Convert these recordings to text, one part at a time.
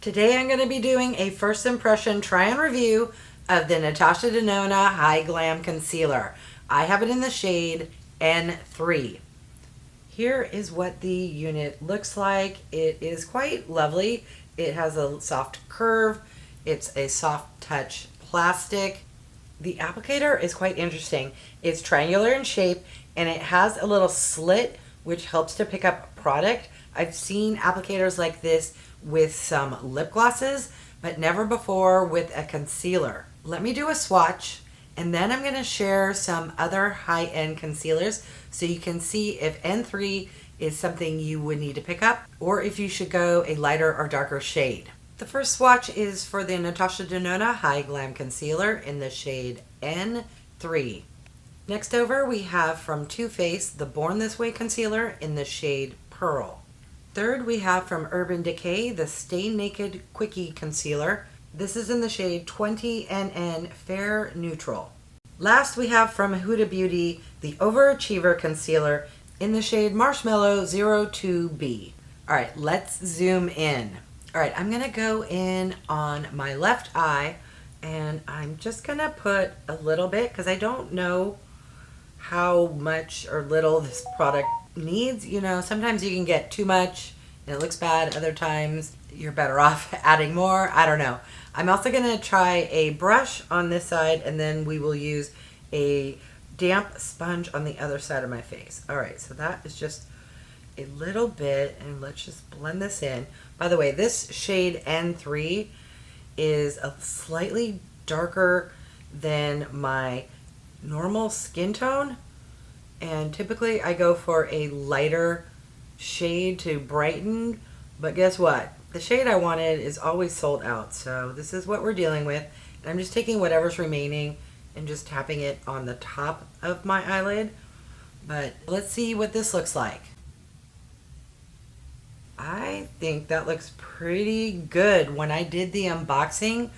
Today I'm going to be doing a first impression try and review of the Natasha Denona Hy-Glam Concealer. I have it in the shade N3. Here is what the unit looks like. It is quite lovely. It has a soft curve. It's a soft touch plastic. The applicator is quite interesting. It's triangular in shape and it has a little slit which helps to pick up product. I've seen applicators like this with some lip glosses, but never before with a concealer. Let me do a swatch and then I'm going to share some other high-end concealers so you can see if N3 is something you would need to pick up or if you should go a lighter or darker shade. The first swatch is for the Natasha Denona Hy-Glam Concealer in the shade N3. Next over we have from Too Faced the Born This Way Concealer in the shade Pearl. Third we have from Urban Decay the Stay Naked Quickie Concealer. This is in the shade 20NN Fair Neutral. Last we have from Huda Beauty the Overachiever Concealer in the shade Marshmallow 02B. Alright, let's zoom in. Alright, I'm going to go in on my left eye and I'm just going to put a little bit because I don't know how much or little this product needs. You know, sometimes you can get too much and it looks bad. Other times you're better off adding more. I don't know. I'm also going to try a brush on this side and then we will use a damp sponge on the other side of my face. Alright, so that is just a little bit and let's just blend this in. By the way, this shade N3 is a slightly darker than my normal skin tone and typically I go for a lighter shade to brighten, but guess what? The shade I wanted is always sold out, so this is what we're dealing with. And I'm just taking whatever's remaining and just tapping it on the top of my eyelid. But let's see what this looks like. I think that looks pretty good. When I did the unboxing,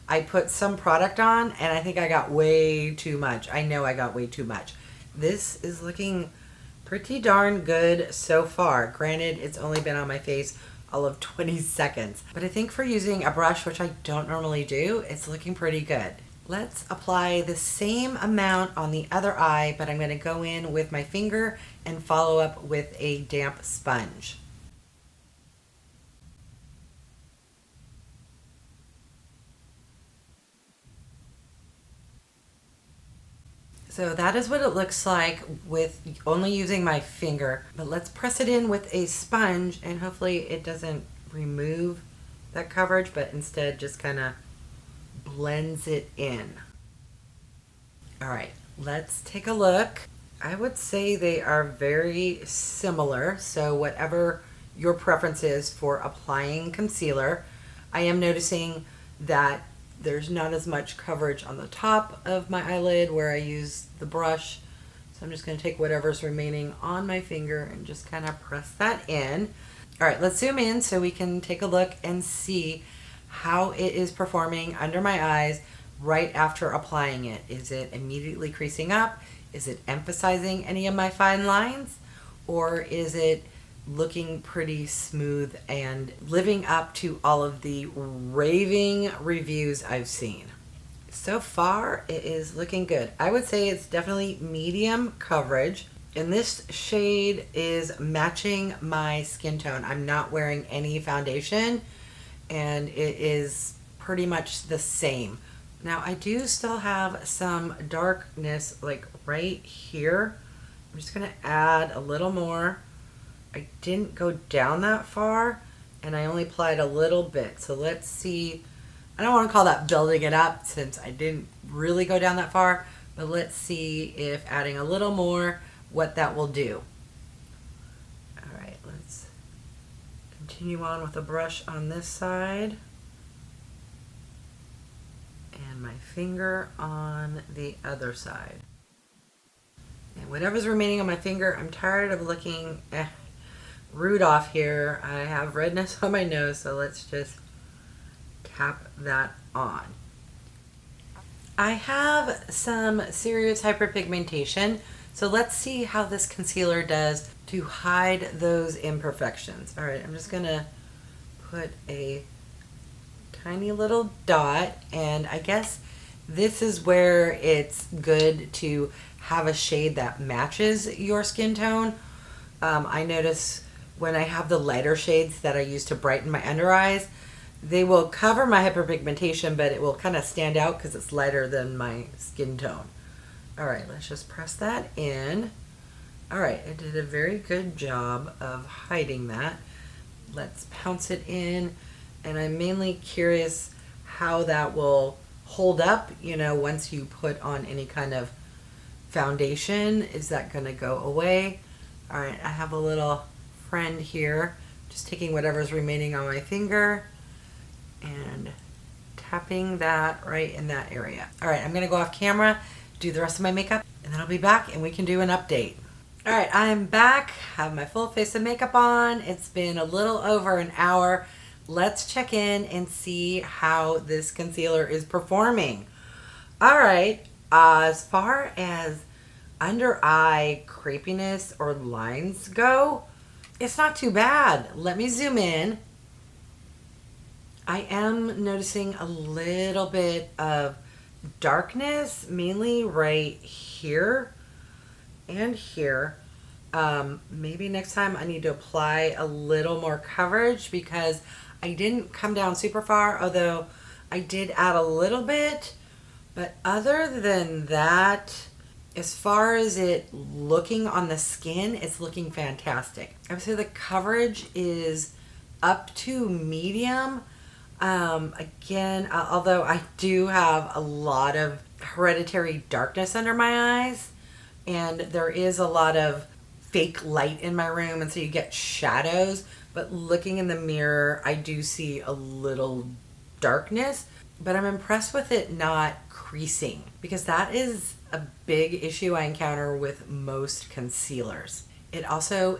I put some product on and I think I got way too much. I know I got way too much. This is looking pretty darn good so far. Granted, it's only been on my face all of 20 seconds. But I think for using a brush, which I don't normally do, it's looking pretty good. Let's apply the same amount on the other eye, but I'm going to go in with my finger and follow up with a damp sponge. So that is what it looks like with only using my finger. But let's press it in with a sponge and hopefully it doesn't remove that coverage, but instead just kind of blends it in. All right, let's take a look. I would say they are very similar. So whatever your preference is for applying concealer, I am noticing that there's not as much coverage on the top of my eyelid where I use the brush. So I'm just going to take whatever's remaining on my finger and just kind of press that in. All right, let's zoom in so we can take a look and see how it is performing under my eyes right after applying it. Is it immediately creasing up? Is it emphasizing any of my fine lines? Or is it looking pretty smooth and living up to all of the raving reviews I've seen? So far it is looking good. I would say it's definitely medium coverage and this shade is matching my skin tone. I'm not wearing any foundation and it is pretty much the same. Now I do still have some darkness like right here. I'm just going to add a little more. I didn't go down that far and I only applied a little bit. So let's see. I don't want to call that building it up since I didn't really go down that far, but let's see if adding a little more, what that will do. All right, let's continue on with a brush on this side and my finger on the other side. And whatever's remaining on my finger, I'm tired of looking rude off here. I have redness on my nose, so let's just tap that on. I have some serious hyperpigmentation, so let's see how this concealer does to hide those imperfections. All right, I'm just gonna put a tiny little dot, and I guess this is where it's good to have a shade that matches your skin tone. I notice when I have the lighter shades that I use to brighten my under eyes, they will cover my hyperpigmentation, but it will kind of stand out because it's lighter than my skin tone. All right, let's just press that in. All right, I did a very good job of hiding that. Let's pounce it in, and I'm mainly curious how that will hold up, you know, once you put on any kind of foundation. Is that going to go away? All right, I have a little friend here, just taking whatever's remaining on my finger and tapping that right in that area. All right, I'm going to go off camera, do the rest of my makeup, and then I'll be back and we can do an update. All right, I'm back, have my full face of makeup on. It's been a little over an hour. Let's check in and see how this concealer is performing. All right, as far as under eye crepiness or lines go, it's not too bad. Let me zoom in. I am noticing a little bit of darkness, mainly right here and here. Maybe next time I need to apply a little more coverage because I didn't come down super far, although I did add a little bit. But other than that, as far as it looking on the skin, it's looking fantastic. I would say the coverage is up to medium. Again, although I do have a lot of hereditary darkness under my eyes, and there is a lot of fake light in my room, and so you get shadows, but looking in the mirror, I do see a little darkness, but I'm impressed with it not creasing, because that is a big issue I encounter with most concealers. It also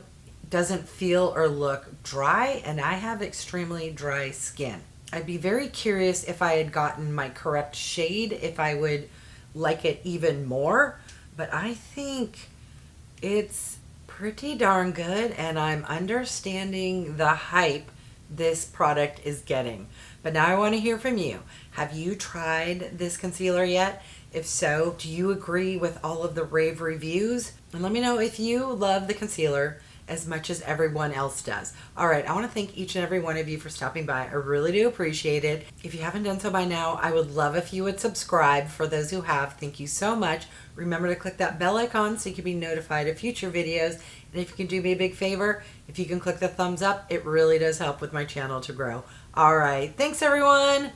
doesn't feel or look dry, and I have extremely dry skin. I'd be very curious if I had gotten my correct shade, if I would like it even more, but I think it's pretty darn good, and I'm understanding the hype this product is getting. But now I want to hear from you. Have you tried this concealer yet? If so, do you agree with all of the rave reviews? And let me know if you love the concealer as much as everyone else does. All right, I want to thank each and every one of you for stopping by. I really do appreciate it. If you haven't done so by now, I would love if you would subscribe. For those who have, thank you so much. Remember to click that bell icon so you can be notified of future videos. And if you can do me a big favor, if you can click the thumbs up, it really does help with my channel to grow. All right, thanks everyone.